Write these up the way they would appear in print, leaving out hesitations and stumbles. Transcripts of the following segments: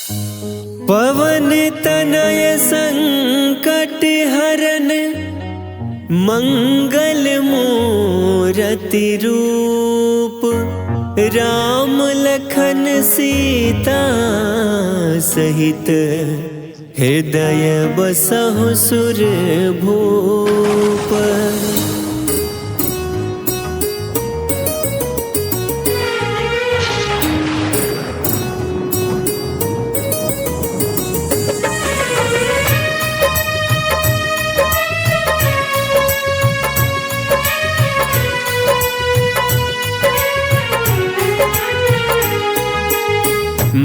पवन तनय संकट हरन मंगल मूरति रूप, राम लखन सीता सहित हृदय बसहु सुर भूप।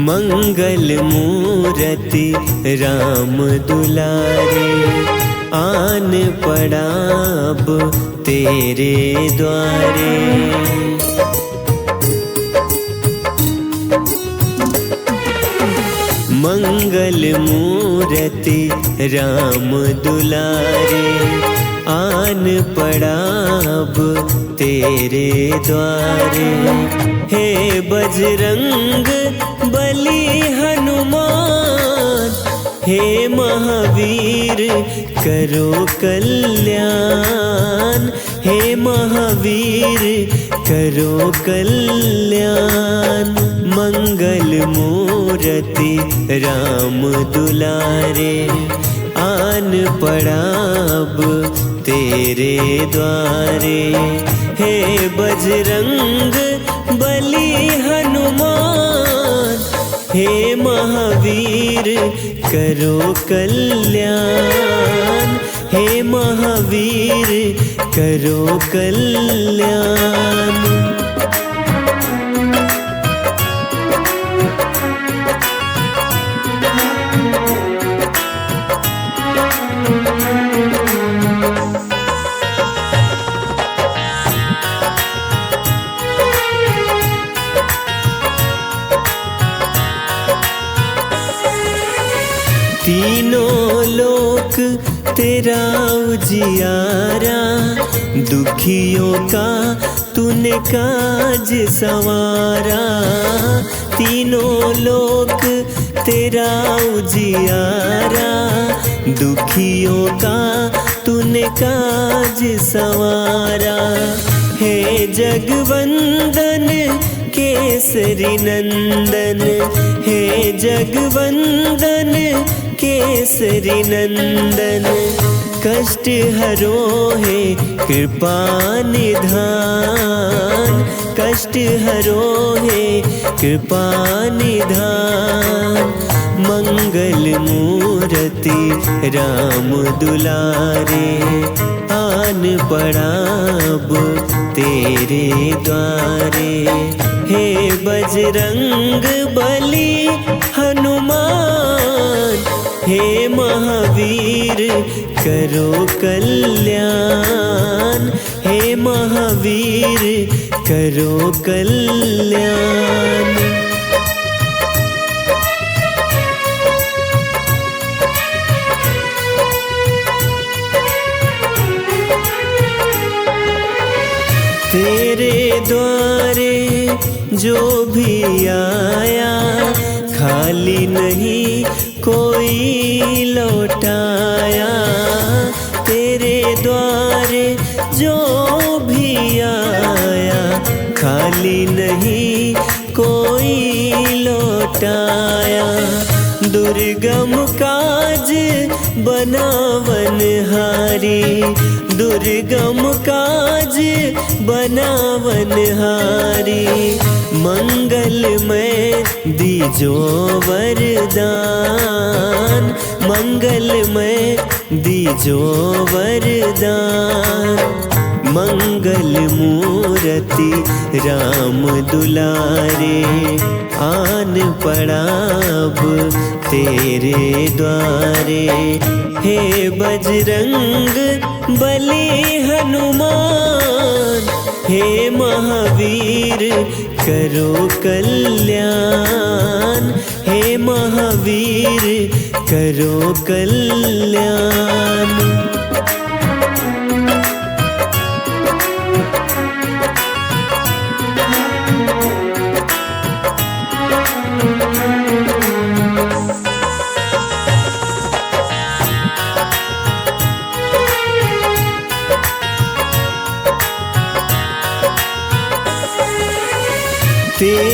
मंगल मूरति राम दुलारे, आन पड़ाब तेरे द्वारे। मंगल मूरति राम दुलारे, आन पड़ाब तेरे द्वारे। हे बजरंग बली हनुमान, हे महावीर करो कल्याण। हे महावीर करो कल्याण। मंगल मूरति राम दुलारे, आन पड़ाब तेरे द्वारे। हे बजरंग बली हनुमान, हे महावीर करो कल्याण। हे महावीर करो कल्याण। तीनों लोक तेरा उजियारा, दुखियों का तूने काज संवारा। तीनों लोक तेरा उजियारा, दुखियों का तूने काज संवारा। हे जगवंदन केसरी नंदन, हे जगवंदन केसरी नंदन। कष्ट हरो है कृपा निधान, कष्ट हरो है कृपा निधान। मंगल मूरति राम दुलारे, आन पड़ाब तेरे द्वारे। हे बजरंग बली हनुमान, हे महावीर करो कल्याण। हे महावीर करो कल्याण। तेरे द्वारे जो भी आया, खाली नहीं कोई लौटाया। तेरे द्वारे जो भी आया, खाली नहीं कोई लौटाया। दुर्गम काज बनावन हारी, दुर्गम काज बनावन हारी। मंगलमय दीजो वरदान, मंगलमय दीजो वरदान। मंगल मूरति राम दुलारे, आन पड़ाब तेरे द्वारे। हे बजरंग बली हनुमान, हे महावीर करो कल्याण। हे महावीर करो कल्याण।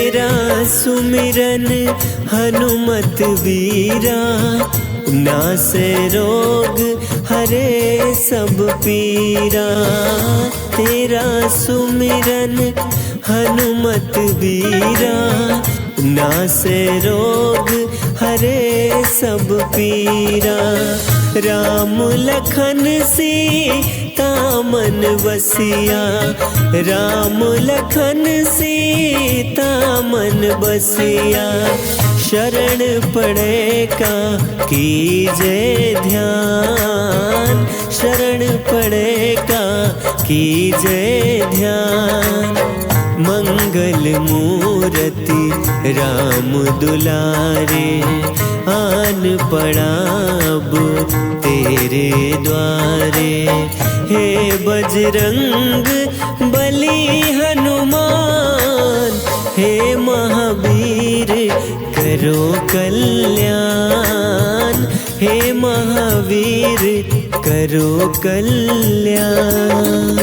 तेरा सुमिरन हनुमत वीरा, नासे रोग हरे सब पीरा। तेरा सुमिरन हनुमत वीरा, नासे रोग हरे सब पीरा। राम लखन सीता मन बसिया, राम लखन सीता मन बसिया। शरण पड़े का कीजे ध्यान, शरण पड़े का कीजे ध्यान। मंगल मूर्ति राम दुलारे, आन पड़ा अब तेरे द्वारे। हे बजरंग बली हनुमान, हे महावीर करो कल्याण, हे महावीर करो कल्याण।